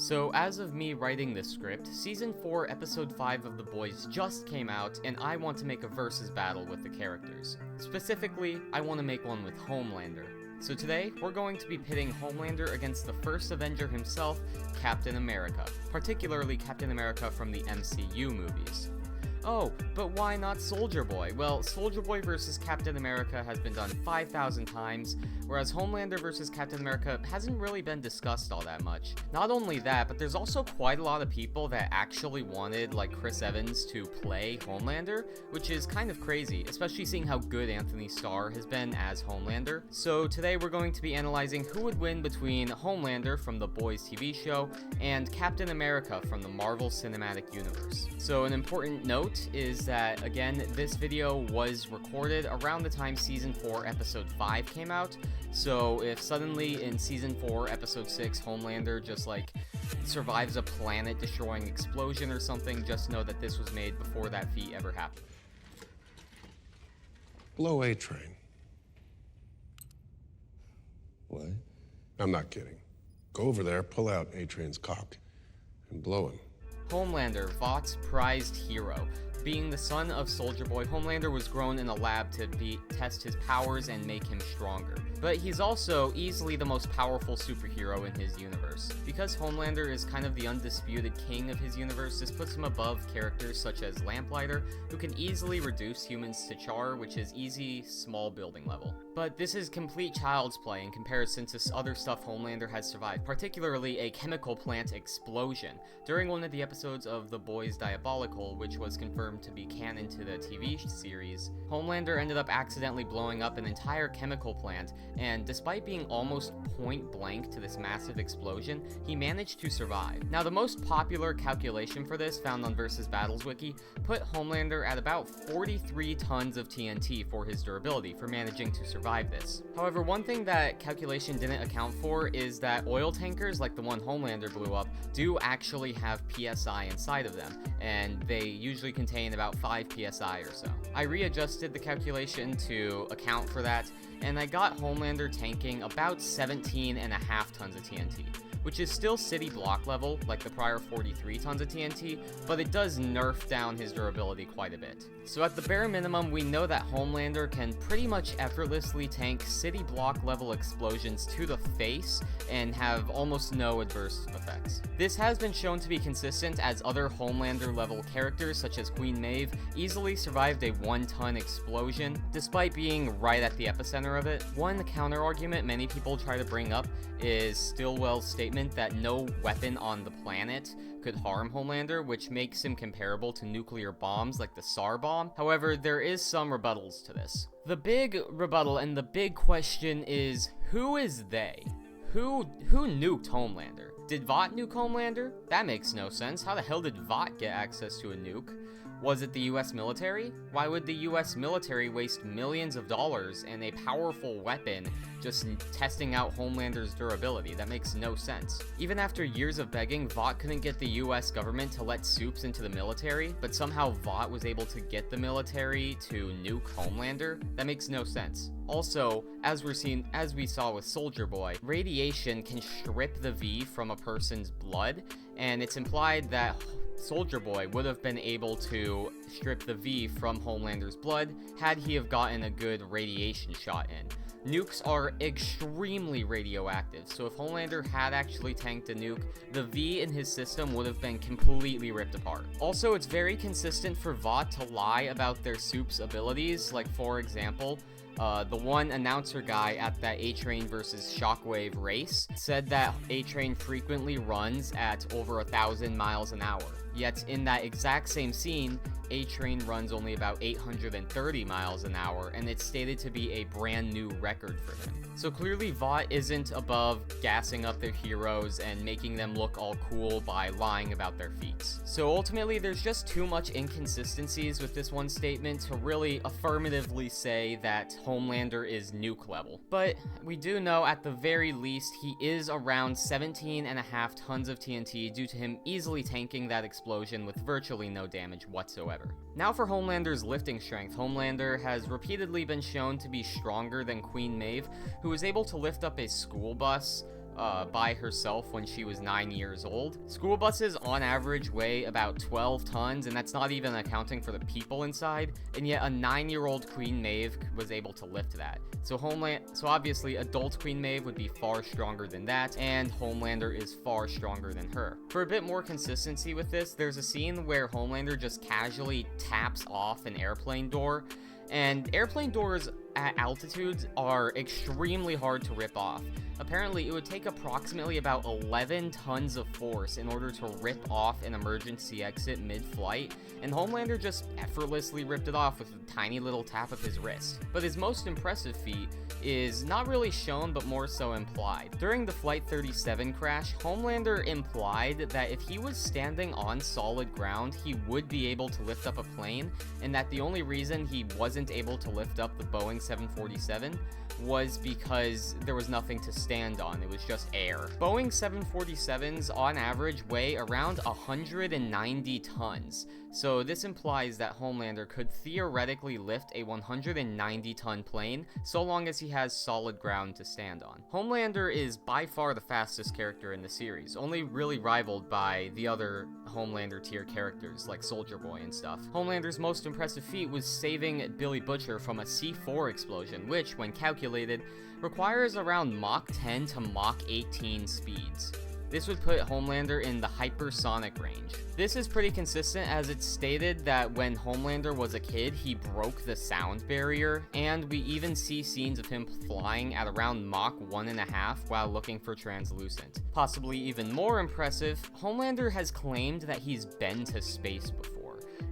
So as of me writing this script, Season 4 Episode 5 of The Boys just came out, and I want to make a versus battle with the characters. Specifically, I want to make one with Homelander. So today, we're going to be pitting Homelander against the first Avenger himself, Captain America, particularly Captain America from the MCU movies. Oh, but why not Soldier Boy? Well, Soldier Boy versus Captain America has been done 5,000 times, whereas Homelander versus Captain America hasn't really been discussed all that much. Not only that, but there's also quite a lot of people that actually wanted, like Chris Evans, to play Homelander, which is kind of crazy, especially seeing how good Anthony Starr has been as Homelander. So today we're going to be analyzing who would win between Homelander from the Boys TV show and Captain America from the Marvel Cinematic Universe. So an important note is that, again, this video was recorded around the time Season 4 Episode 5 came out, so if suddenly in Season 4 Episode 6 Homelander just survives a planet-destroying explosion or something, just know that this was made before that feat ever happened. Blow A-Train. What? I'm not kidding. Go over there, pull out A-Train's cock, and blow him. Homelander, Vought's prized hero. Being the son of Soldier Boy, Homelander was grown in a lab to test his powers and make him stronger. But he's also easily the most powerful superhero in his universe. Because Homelander is kind of the undisputed king of his universe, this puts him above characters such as Lamplighter, who can easily reduce humans to char, which is easy, small building level. But this is complete child's play in comparison to other stuff Homelander has survived, particularly a chemical plant explosion. During one of the episodes of The Boys Diabolical, which was confirmed to be canon to the TV series, Homelander ended up accidentally blowing up an entire chemical plant, and despite being almost point blank to this massive explosion, he managed to survive. Now, the most popular calculation for this, found on Versus Battles Wiki, put Homelander at about 43 tons of TNT for his durability for managing to survive this. However, one thing that calculation didn't account for is that oil tankers like the one Homelander blew up do actually have PSI inside of them, and they usually contain about 5 PSI or so. I readjusted the calculation to account for that, and I got Homelander tanking about 17.5 tons of TNT, which is still city block level, like the prior 43 tons of TNT, but it does nerf down his durability quite a bit. So at the bare minimum, we know that Homelander can pretty much effortlessly tank city block level explosions to the face and have almost no adverse effects. This has been shown to be consistent, as other Homelander level characters such as Queen Maeve easily survived a 1-ton explosion despite being right at the epicenter of it. One counter argument many people try to bring up is Stillwell's statement that no weapon on the planet could harm Homelander, which makes him comparable to nuclear bombs like the SAR bomb. However, there is some rebuttals to this. The big rebuttal and the big question is, who is they? Who nuked Homelander? Did Vought nuke Homelander? That makes no sense. How the hell did Vought get access to a nuke? Was it the US military? Why would the US military waste millions of dollars and a powerful weapon just testing out Homelander's durability? That makes no sense. Even after years of begging, Vought couldn't get the US government to let Supes into the military, but somehow Vought was able to get the military to nuke Homelander? That makes no sense. Also, as we saw with Soldier Boy, radiation can strip the V from a person's blood, and it's implied that Soldier Boy would have been able to strip the V from Homelander's blood had he have gotten a good radiation shot in. Nukes are extremely radioactive, so if Homelander had actually tanked a nuke, the V in his system would have been completely ripped apart. Also, it's very consistent for Vought to lie about their Supes' abilities, like for example, the one announcer guy at that A-Train versus Shockwave race said that A-Train frequently runs at over 1,000 miles an hour. Yet in that exact same scene, A-Train runs only about 830 miles an hour, and it's stated to be a brand new record for him. So clearly Vought isn't above gassing up their heroes and making them look all cool by lying about their feats. So ultimately, there's just too much inconsistencies with this one statement to really affirmatively say that Homelander is nuke level. But we do know at the very least he is around 17.5 tons of TNT due to him easily tanking that explosion with virtually no damage whatsoever. Now for Homelander's lifting strength. Homelander has repeatedly been shown to be stronger than Queen Maeve, who was able to lift up a school bus by herself when she was 9 years old. School buses on average weigh about 12 tons, and that's not even accounting for the people inside, and yet a 9-year-old Queen Maeve was able to lift that. So obviously adult Queen Maeve would be far stronger than that, and Homelander is far stronger than her. For a bit more consistency with this, there's a scene where Homelander just casually taps off an airplane door, and airplane doors at altitudes are extremely hard to rip off. Apparently, it would take approximately about 11 tons of force in order to rip off an emergency exit mid-flight, and Homelander just effortlessly ripped it off with a tiny little tap of his wrist. But his most impressive feat is not really shown, but more so implied. During the Flight 37 crash, Homelander implied that if he was standing on solid ground, he would be able to lift up a plane, and that the only reason he wasn't able to lift up the Boeing 747 was because there was nothing to stand on. It was just air. Boeing 747s on average weigh around 190 tons. So this implies that Homelander could theoretically lift a 190-ton plane so long as he has solid ground to stand on. Homelander is by far the fastest character in the series, only really rivaled by the other Homelander tier characters like Soldier Boy and stuff. Homelander's most impressive feat was saving Billy Butcher from a C4 explosion, which, when calculated, requires around Mach 10 to Mach 18 speeds. This would put Homelander in the hypersonic range. This is pretty consistent, as it's stated that when Homelander was a kid, he broke the sound barrier, and we even see scenes of him flying at around Mach 1.5 while looking for translucent. Possibly even more impressive, Homelander has claimed that he's been to space before.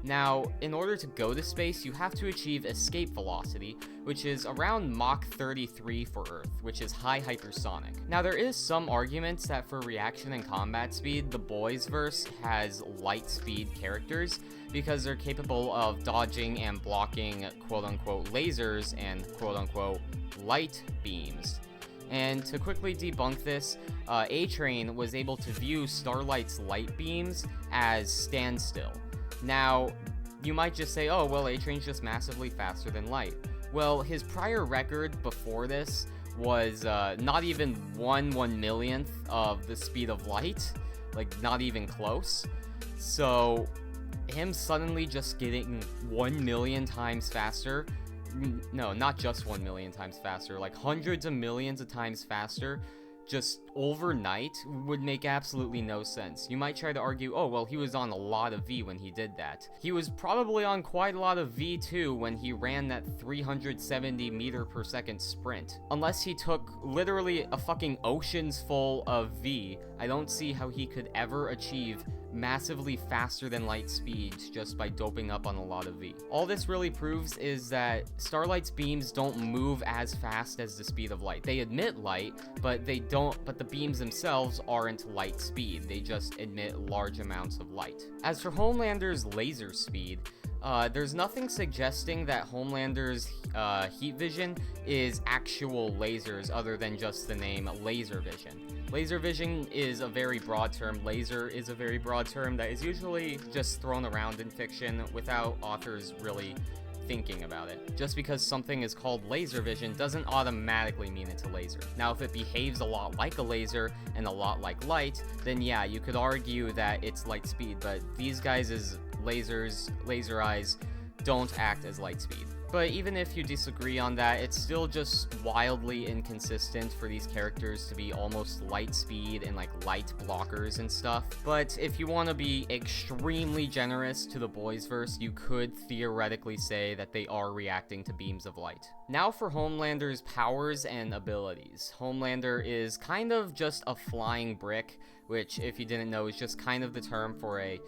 Now, in order to go to space, you have to achieve escape velocity, which is around Mach 33 for Earth, which is high hypersonic. Now, there is some arguments that for reaction and combat speed, the Boysverse has light speed characters, because they're capable of dodging and blocking quote-unquote lasers and quote-unquote light beams. And to quickly debunk this, A-Train was able to view Starlight's light beams as standstill. Now, you might just say, oh, well, A-Train's just massively faster than light. Well, his prior record before this was not even 1/1,000,000th of the speed of light, like not even close. So, him suddenly just getting 1,000,000 times faster, no, not just 1,000,000 times faster, like hundreds of millions of times faster, just overnight, would make absolutely no sense. You might try to argue, oh, well, he was on a lot of V when he did that. He was probably on quite a lot of V too when he ran that 370 meter per second sprint. Unless he took literally a fucking oceans full of V, I don't see how he could ever achieve massively faster than light speeds just by doping up on a lot of V. All this really proves is that Starlight's beams don't move as fast as the speed of light. They emit light, but the beams themselves aren't light speed. They just emit large amounts of light. As for Homelander's laser speed, there's nothing suggesting that Homelander's heat vision is actual lasers other than just the name laser vision. Laser vision is a very broad term. Laser is a very broad term that is usually just thrown around in fiction without authors really thinking about it. Just because something is called laser vision doesn't automatically mean it's a laser. Now, if it behaves a lot like a laser and a lot like light, then yeah, you could argue that it's light speed, but these guys' laser eyes don't act as light speed. But even if you disagree on that, it's still just wildly inconsistent for these characters to be almost light speed and like light blockers and stuff. But if you want to be extremely generous to the Boysverse, you could theoretically say that they are reacting to beams of light. Now for Homelander's powers and abilities. Homelander is kind of just a flying brick, which, if you didn't know, is just kind of the term for a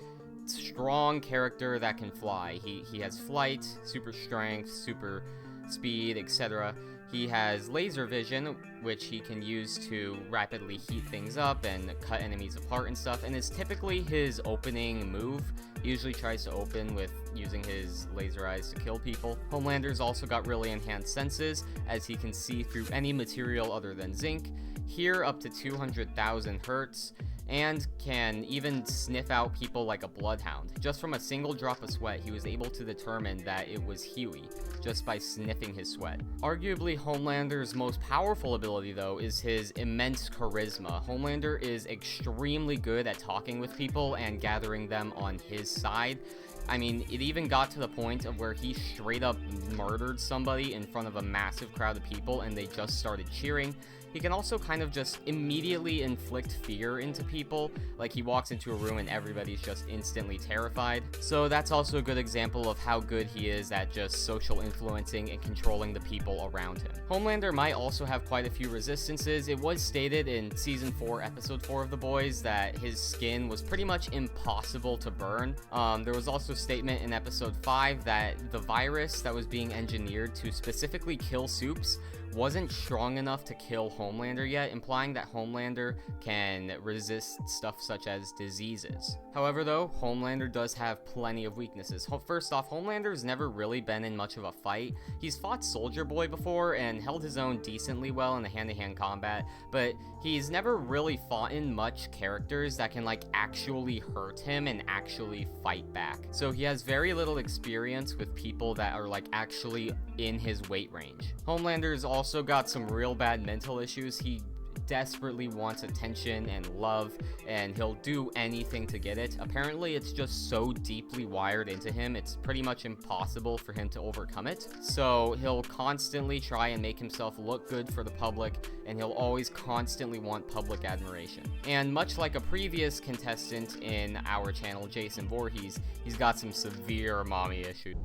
strong character that can fly. He has flight, super strength, super speed, etc. He has laser vision, which he can use to rapidly heat things up and cut enemies apart and stuff, and is typically his opening move. He usually tries to open with using his laser eyes to kill people. Homelander's also got really enhanced senses, as he can see through any material other than zinc, hear up to 200,000 hertz, and can even sniff out people like a bloodhound. Just from a single drop of sweat, he was able to determine that it was Huey, just by sniffing his sweat. Arguably, Homelander's most powerful ability, though, is his immense charisma. Homelander is extremely good at talking with people and gathering them on his side. I mean, it even got to the point of where he straight up murdered somebody in front of a massive crowd of people and they just started cheering. He can also kind of just immediately inflict fear into people, like he walks into a room and everybody's just instantly terrified. So that's also a good example of how good he is at just social influencing and controlling the people around him. Homelander might also have quite a few resistances. It was stated in Season 4, Episode 4 of The Boys that his skin was pretty much impossible to burn. There was also a statement in Episode 5 that the virus that was being engineered to specifically kill Soups wasn't strong enough to kill Homelander yet, implying that Homelander can resist stuff such as diseases. However, though, Homelander does have plenty of weaknesses. First off, Homelander's never really been in much of a fight. He's fought Soldier Boy before and held his own decently well in the hand-to-hand combat, but he's never really fought in much characters that can actually hurt him and actually fight back. So he has very little experience with people that are actually in his weight range. Homelander's also got some real bad mental issues. He desperately wants attention and love, and he'll do anything to get it. Apparently, it's just so deeply wired into him, it's pretty much impossible for him to overcome it. So he'll constantly try and make himself look good for the public, and he'll always constantly want public admiration. And much like a previous contestant in our channel, Jason Voorhees, he's got some severe mommy issues.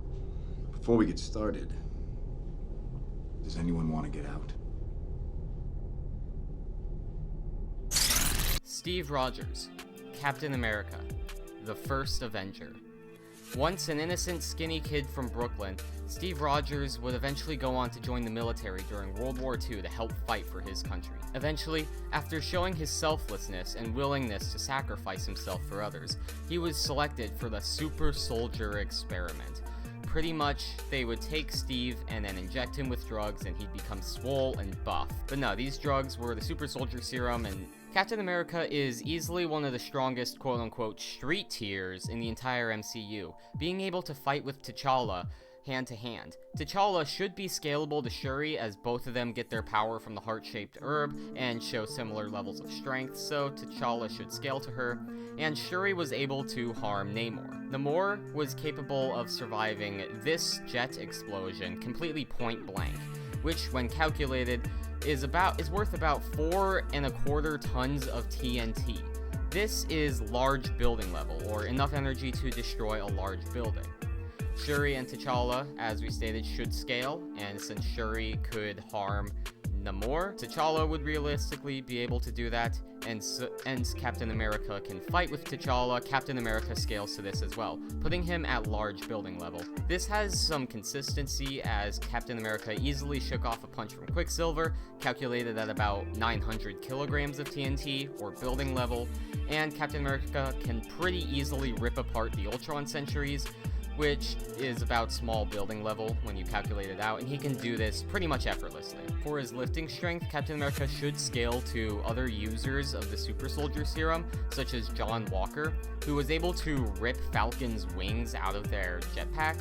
Before we get started, does anyone want to get out? Steve Rodgers, Captain America, the first Avenger. Once an innocent, skinny kid from Brooklyn, Steve Rodgers would eventually go on to join the military during World War II to help fight for his country. Eventually, after showing his selflessness and willingness to sacrifice himself for others, he was selected for the Super Soldier experiment. Pretty much, they would take Steve and then inject him with drugs and he'd become swole and buff. But no, these drugs were the Super Soldier Serum, and Captain America is easily one of the strongest quote-unquote street tiers in the entire MCU, being able to fight with T'Challa hand-to-hand. T'Challa should be scalable to Shuri, as both of them get their power from the heart-shaped herb and show similar levels of strength, so T'Challa should scale to her, and Shuri was able to harm Namor. Namor was capable of surviving this jet explosion completely point-blank, which, when calculated, is worth about 4.25 tons of TNT. This is large building level, or enough energy to destroy a large building. Shuri and T'Challa, as we stated, should scale, and since Shuri could harm Namor, T'Challa would realistically be able to do that, and Captain America can fight with T'Challa. Captain America scales to this as well, putting him at large building level. This has some consistency, as Captain America easily shook off a punch from Quicksilver, calculated at about 900 kilograms of TNT, or building level, and Captain America can pretty easily rip apart the Ultron Sentries, which is about small building level when you calculate it out, and he can do this pretty much effortlessly. For his lifting strength, Captain America should scale to other users of the Super Soldier Serum, such as John Walker, who was able to rip Falcon's wings out of their jetpack,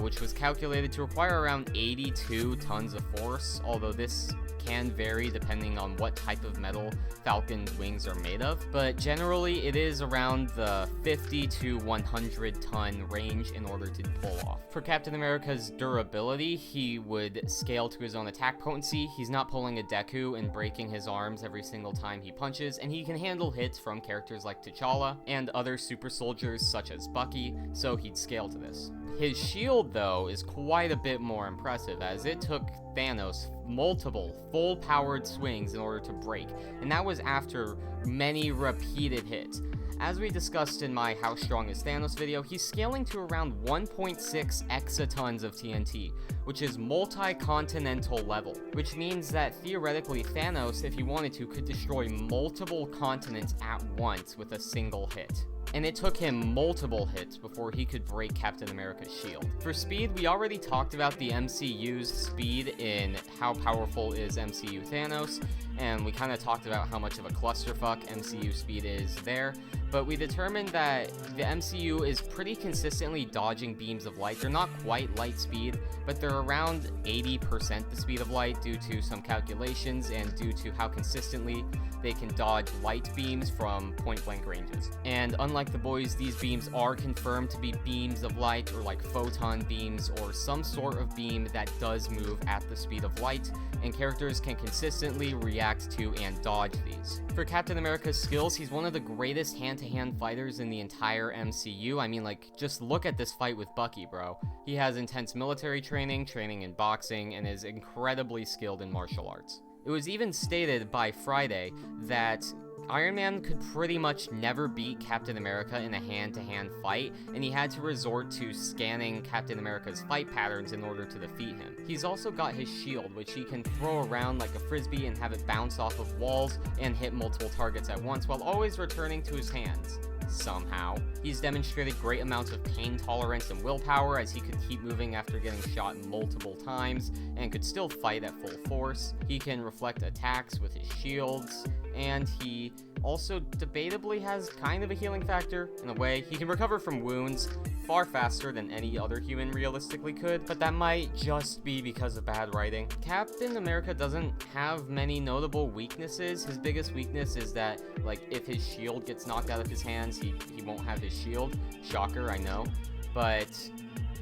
which was calculated to require around 82 tons of force, although this can vary depending on what type of metal Falcon's wings are made of, but generally it is around the 50 to 100 ton range in order to pull off. For Captain America's durability, he would scale to his own attack potency. He's not pulling a Deku and breaking his arms every single time he punches, and he can handle hits from characters like T'Challa and other super soldiers such as Bucky, so he'd scale to this. His shield, though, is quite a bit more impressive, as it took Thanos multiple full-powered swings in order to break, and that was after many repeated hits. As we discussed in my How Strong is Thanos video, he's scaling to around 1.6 exatons of TNT, which is multi-continental level, which means that theoretically Thanos, if he wanted to, could destroy multiple continents at once with a single hit. And it took him multiple hits before he could break Captain America's shield. For speed, we already talked about the MCU's speed in How Powerful is MCU Thanos, and we kind of talked about how much of a clusterfuck MCU speed is there, but we determined that the MCU is pretty consistently dodging beams of light. They're not quite light speed, but they're around 80% the speed of light due to some calculations and due to how consistently they can dodge light beams from point-blank ranges. And unlike the boys, these beams are confirmed to be beams of light, or like photon beams, or some sort of beam that does move at the speed of light, and characters can consistently react to and dodge these. For Captain America's skills, he's one of the greatest hand-to-hand fighters in the entire MCU. I mean, like, just look at this fight with Bucky, bro. He has intense military training in boxing, and is incredibly skilled in martial arts. It was even stated by Friday that Iron Man could pretty much never beat Captain America in a hand-to-hand fight, and he had to resort to scanning Captain America's fight patterns in order to defeat him. He's also got his shield, which he can throw around like a frisbee and have it bounce off of walls and hit multiple targets at once while always returning to his hands. Somehow. He's demonstrated great amounts of pain tolerance and willpower, as he could keep moving after getting shot multiple times and could still fight at full force. He can reflect attacks with his shields, and he also debatably has kind of a healing factor in a way. He can recover from wounds far faster than any other human realistically could, but that might just be because of bad writing. Captain America doesn't have many notable weaknesses. His biggest weakness is that, like, if his shield gets knocked out of his hands, he won't have his shield. Shocker, I know, but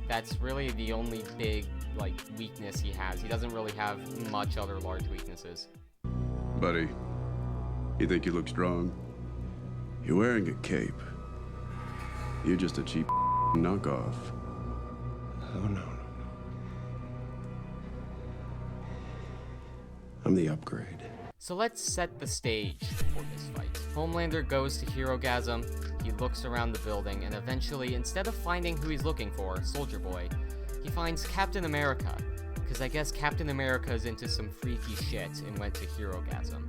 that's really the only big, like, weakness he has. He doesn't really have much other large weaknesses. Buddy, you think you look strong? You're wearing a cape. You're just a cheap knockoff. Oh, no. I'm the upgrade. So let's set the stage for this fight. Homelander goes to Herogasm, he looks around the building, and eventually, instead of finding who he's looking for, Soldier Boy, he finds Captain America, because I guess Captain America is into some freaky shit and went to Herogasm.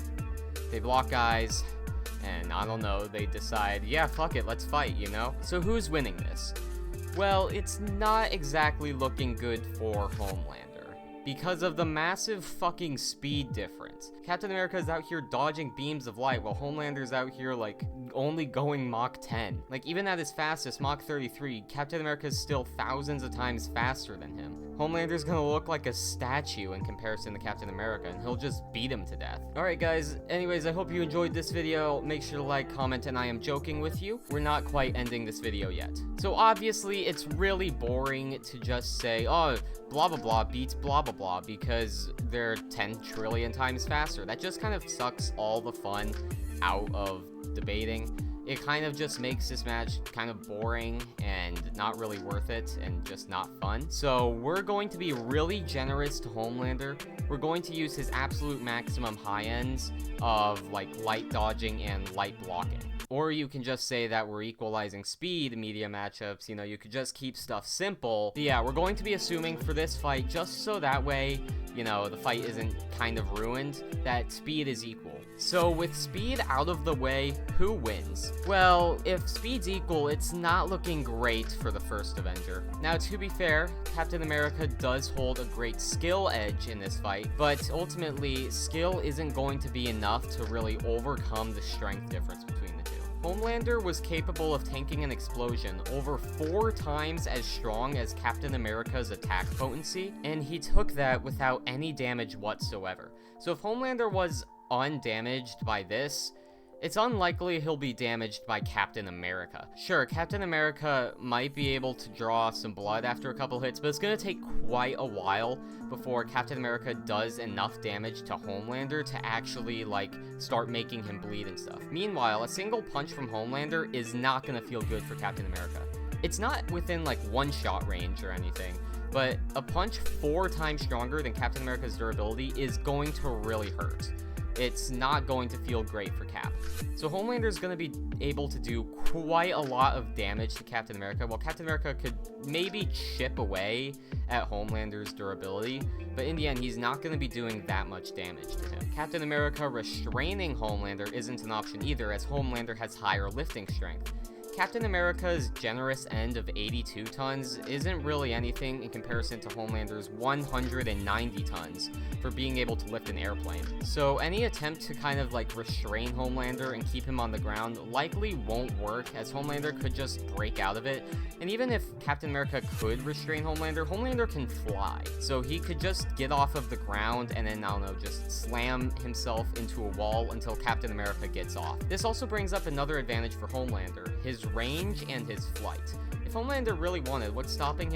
They block eyes, and I don't know, they decide, yeah, fuck it, let's fight, you know? So who's winning this? Well, it's not exactly looking good for Homelander, because of the massive fucking speed difference. Captain America is out here dodging beams of light, while Homelander's out here, like, only going Mach 10. Like, even at his fastest, Mach 33, Captain America is still thousands of times faster than him. Homelander's gonna look like a statue in comparison to Captain America, and he'll just beat him to death. Alright guys, anyways, I hope you enjoyed this video. Make sure to like, comment, and I am joking with you. We're not quite ending this video yet. So obviously, it's really boring to just say, oh, blah blah blah beats blah blah blah because they're 10 trillion times faster. That just kind of sucks all the fun out of debating. It kind of just makes this match kind of boring and not really worth it and just not fun. So we're going to be really generous to Homelander. We're going to use his absolute maximum high ends of like light dodging and light blocking. Or you can just say that we're equalizing speed media matchups, you know, you could just keep stuff simple. But yeah, we're going to be assuming for this fight, just so that way, you know, the fight isn't kind of ruined, that speed is equal. So with speed out of the way, who wins? Well, if speed's equal, it's not looking great for the first Avenger. Now, to be fair, Captain America does hold a great skill edge in this fight, but ultimately, skill isn't going to be enough to really overcome the strength difference between the two. Homelander was capable of tanking an explosion over 4 times as strong as Captain America's attack potency, and he took that without any damage whatsoever. So if Homelander was undamaged by this, it's unlikely he'll be damaged by Captain America. Sure, Captain America might be able to draw some blood after a couple hits, but it's gonna take quite a while before Captain America does enough damage to Homelander to actually, like, start making him bleed and stuff. Meanwhile, a single punch from Homelander is not gonna feel good for Captain America. It's not within, like, one-shot range or anything, but a punch 4 times stronger than Captain America's durability is going to really hurt. It's not going to feel great for Cap. So Homelander's going to be able to do quite a lot of damage to Captain America, while Captain America could maybe chip away at Homelander's durability, but in the end, he's not going to be doing that much damage to him. Captain America restraining Homelander isn't an option either, as Homelander has higher lifting strength. Captain America's generous end of 82 tons isn't really anything in comparison to Homelander's 190 tons for being able to lift an airplane. So any attempt to kind of like restrain Homelander and keep him on the ground likely won't work, as Homelander could just break out of it. And even if Captain America could restrain Homelander, Homelander can fly. So he could just get off of the ground and then, I don't know, just slam himself into a wall until Captain America gets off. This also brings up another advantage for Homelander: his range and his flight. If Homelander really wanted, what is stopping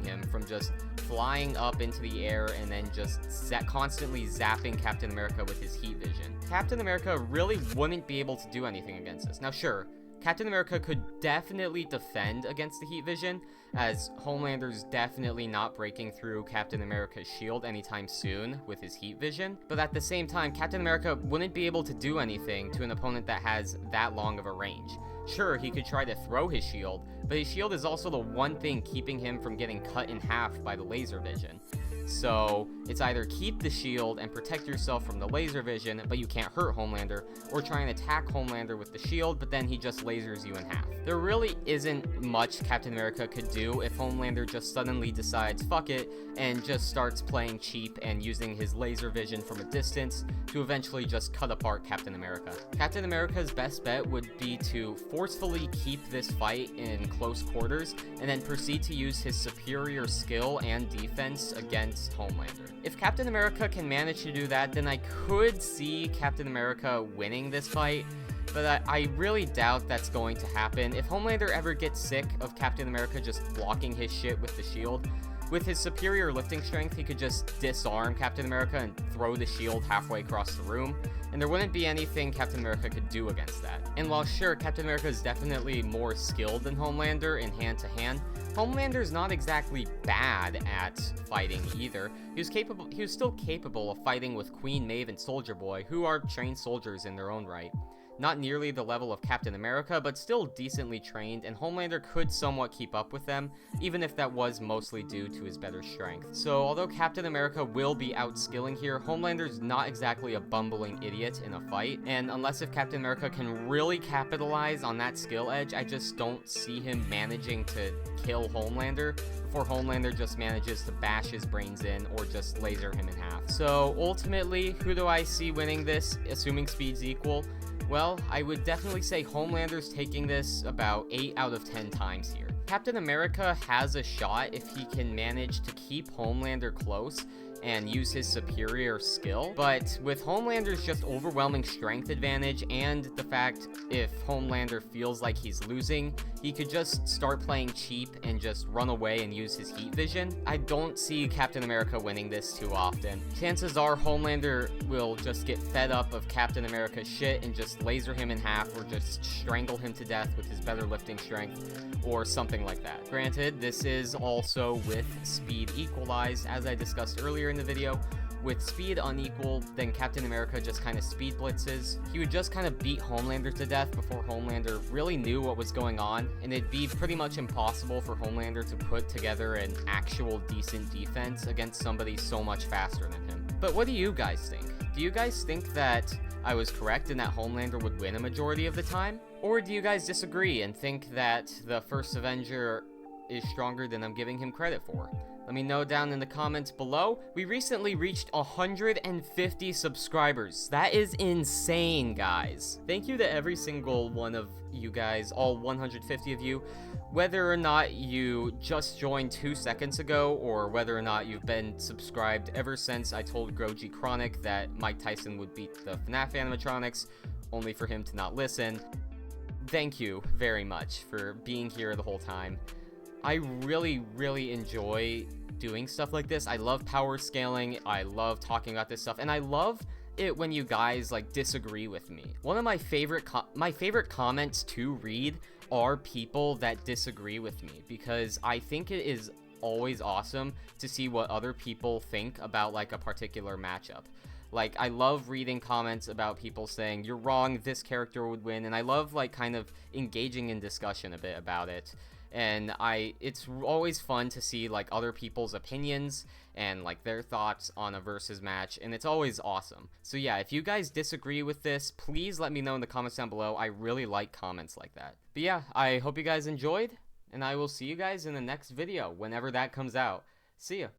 him from just flying up into the air and then just constantly zapping Captain America with his heat vision? Captain America really wouldn't be able to do anything against this. Now sure, Captain America could definitely defend against the heat vision, as Homelander's definitely not breaking through Captain America's shield anytime soon with his heat vision. But at the same time, Captain America wouldn't be able to do anything to an opponent that has that long of a range. Sure, he could try to throw his shield, but his shield is also the one thing keeping him from getting cut in half by the laser vision. So it's either keep the shield and protect yourself from the laser vision, but you can't hurt Homelander, or try and attack Homelander with the shield, but then he just lasers you in half. There really isn't much Captain America could do if Homelander just suddenly decides fuck it and just starts playing cheap and using his laser vision from a distance to eventually just cut apart Captain America. Captain America's best bet would be to forcefully keep this fight in close quarters and then proceed to use his superior skill and defense against Homelander. If Captain America can manage to do that, then I could see Captain America winning this fight, but I really doubt that's going to happen. If Homelander ever gets sick of Captain America just blocking his shit with the shield, with his superior lifting strength, he could just disarm Captain America and throw the shield halfway across the room, and there wouldn't be anything Captain America could do against that. And while sure, Captain America is definitely more skilled than Homelander in hand-to-hand, Homelander's not exactly bad at fighting either. He was still capable of fighting with Queen Maeve and Soldier Boy, who are trained soldiers in their own right. Not nearly the level of Captain America, but still decently trained, and Homelander could somewhat keep up with them, even if that was mostly due to his better strength. So although Captain America will be outskilling here, Homelander's not exactly a bumbling idiot in a fight, and unless if Captain America can really capitalize on that skill edge, I just don't see him managing to kill Homelander before Homelander just manages to bash his brains in or just laser him in half. So ultimately, who do I see winning this, assuming speed's equal? Well, I would definitely say Homelander's taking this about 8 out of 10 times here. Captain America has a shot if he can manage to keep Homelander close and use his superior skill, but with Homelander's just overwhelming strength advantage and the fact if Homelander feels like he's losing, he could just start playing cheap and just run away and use his heat vision. I don't see Captain America winning this too often. Chances are Homelander will just get fed up of Captain America's shit and just laser him in half or just strangle him to death with his better lifting strength or something like that. Granted, this is also with speed equalized, as I discussed earlier in the video. With speed unequal, then Captain America just kind of speed blitzes. He would just kind of beat Homelander to death before Homelander really knew what was going on, and it'd be pretty much impossible for Homelander to put together an actual decent defense against somebody so much faster than him. But what do you guys think? Do you guys think that I was correct in that Homelander would win a majority of the time? Or do you guys disagree and think that the first Avenger is stronger than I'm giving him credit for? Let me know down in the comments below. We recently reached 150 subscribers. That is insane, guys. Thank you to every single one of you guys, all 150 of you. Whether or not you just joined 2 seconds ago, or whether or not you've been subscribed ever since I told Groji Chronic that Mike Tyson would beat the FNAF animatronics, only for him to not listen. Thank you very much for being here the whole time. I really enjoy doing stuff like this. I love power scaling. I love talking about this stuff, and I love it when you guys like disagree with me. One of my favorite comments to read are people that disagree with me, because I think it is always awesome to see what other people think about like a particular matchup. Like, I love reading comments about people saying, you're wrong, this character would win, and I love, like, kind of engaging in discussion a bit about it. and it's always fun to see like other people's opinions and like their thoughts on a versus match, and it's always awesome. So yeah, if you guys disagree with this, please let me know in the comments down below. I really like comments like that. But yeah, I hope you guys enjoyed, and I will see you guys in the next video whenever that comes out. See ya.